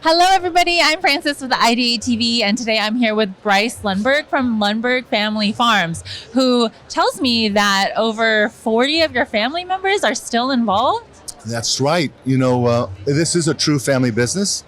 Hello, everybody. I'm Frances with IdeateTV, and today I'm here with Bryce Lundberg from Lundberg Family Farms, who tells me that over 40 of your family members are still involved. That's right. This is a true family business.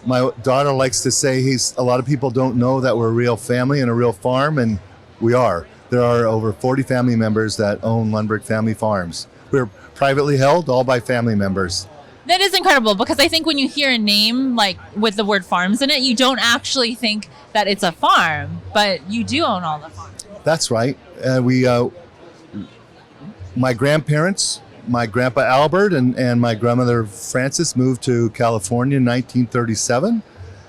My daughter likes to say a lot of people don't know that we're a real family and a real farm, and we are. There are over 40 family members that own Lundberg Family Farms. We're privately held, all by family members. That is incredible, because I think when you hear a name like with the word farms in it, you don't actually think that it's a farm, but you do own all the farms. That's right. My grandparents, my grandpa Albert and my grandmother Frances moved to California in 1937,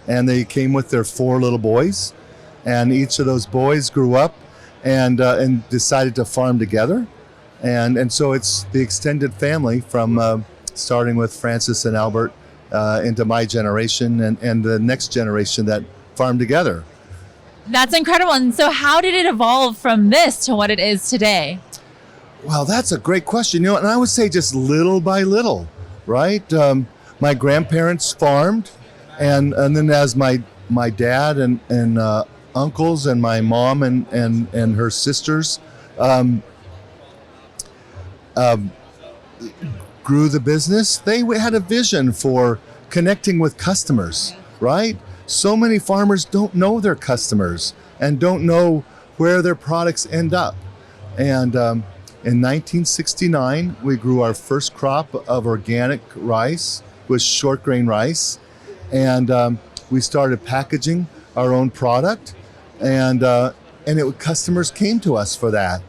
and they came with their 4 little boys, and each of those boys grew up and decided to farm together, and so it's the extended family from starting with Frances and Albert into my generation and the next generation that farm together. That's incredible. And so how did it evolve from this to what it is today? Well, that's a great question. And I would say just little by little, right? My grandparents farmed, and then as my dad and uncles and my mom and her sisters grew the business, they had a vision for connecting with customers, right? So many farmers don't know their customers and don't know where their products end up. And in 1969, we grew our first crop of organic rice, with short grain rice, and we started packaging our own product, and customers came to us for that.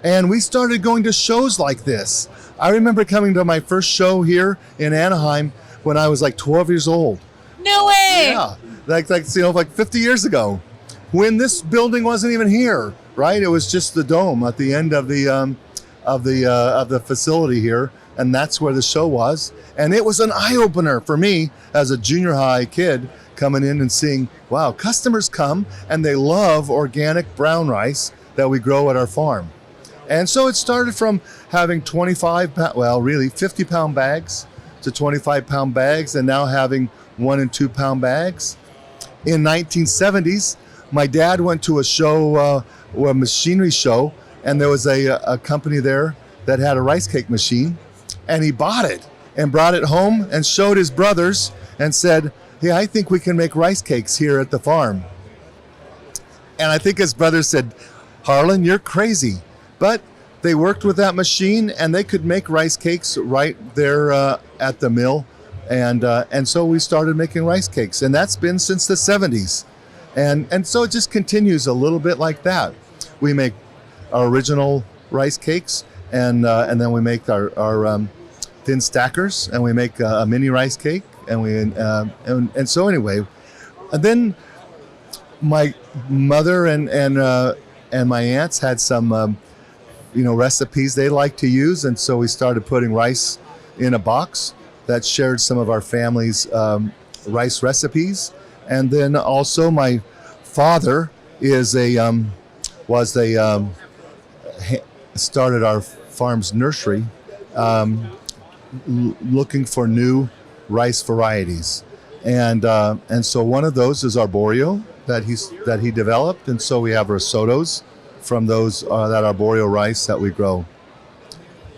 And we started going to shows like this. I remember coming to my first show here in Anaheim when I was like 12 years old. No way! Yeah, like 50 years ago, when this building wasn't even here, right? It was just the dome at the end of the facility here, and that's where the show was. And it was an eye-opener for me as a junior high kid coming in and seeing, wow, customers come and they love organic brown rice that we grow at our farm. And so it started from having 50-pound bags to 25-pound bags, and now having 1 and 2 pound bags. In 1970s, my dad went to a show, a machinery show, and there was a company there that had a rice cake machine, and he bought it and brought it home and showed his brothers and said, "Hey, I think we can make rice cakes here at the farm." And I think his brothers said, "Harlan, you're crazy." But they worked with that machine, and they could make rice cakes right there at the mill, and so we started making rice cakes, and that's been since the 70s, and so it just continues a little bit like that. We make our original rice cakes, and then we make our thin stackers, and we make a mini rice cake, and so anyway, and then my mother and my aunts had some recipes they like to use, and so we started putting rice in a box that shared some of our family's rice recipes. And then also my father started our farm's nursery, looking for new rice varieties, and so one of those is arborio that he developed, and so we have risottos from those that arborio rice that we grow.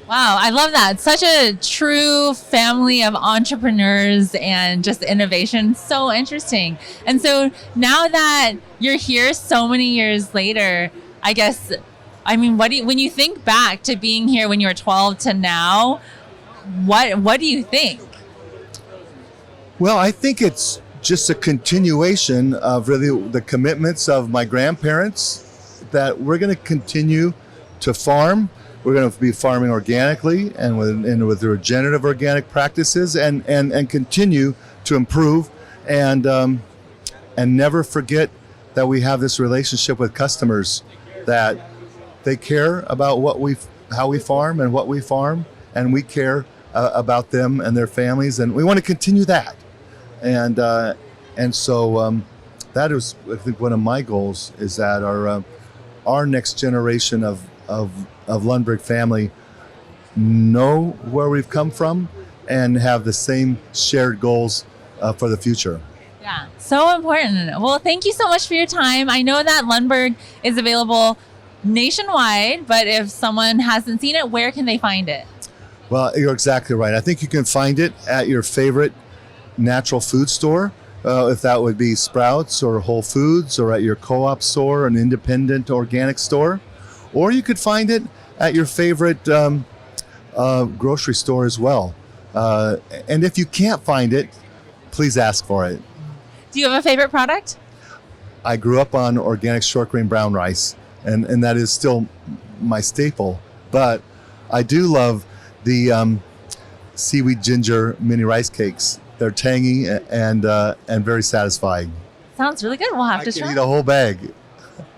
Wow, I love that. Such a true family of entrepreneurs and just innovation. So interesting. And so now that you're here so many years later, when you think back to being here when you were 12 to now, what do you think? Well, I think it's just a continuation of really the commitments of my grandparents, that we're going to continue to farm. We're going to be farming organically and with the regenerative organic practices, and continue to improve, and never forget that we have this relationship with customers, that they care about how we farm and what we farm, and we care about them and their families, and we want to continue that. And so that is, I think, one of my goals, is that our next generation of Lundberg family know where we've come from and have the same shared goals for the future. Yeah, so important. Well, thank you so much for your time. I know that Lundberg is available nationwide, but if someone hasn't seen it, where can they find it? Well, you're exactly right. I think you can find it at your favorite natural food store, if that would be Sprouts or Whole Foods, or at your co-op store, an independent organic store. Or you could find it at your favorite grocery store as well. And if you can't find it, please ask for it. Do you have a favorite product? I grew up on organic short grain brown rice, and that is still my staple. But I do love the seaweed ginger mini rice cakes. They're tangy and very satisfying. Sounds really good. We'll have to I can try. eat a whole bag.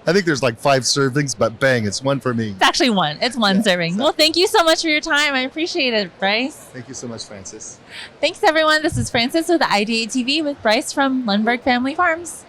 I think there's like 5 servings, but bang, it's one for me. It's actually one. It's one serving. exactly. Well, thank you so much for your time. I appreciate it, Bryce. Thank you so much, Frances. Thanks, everyone. This is Frances with IdeateTV with Bryce from Lundberg Family Farms.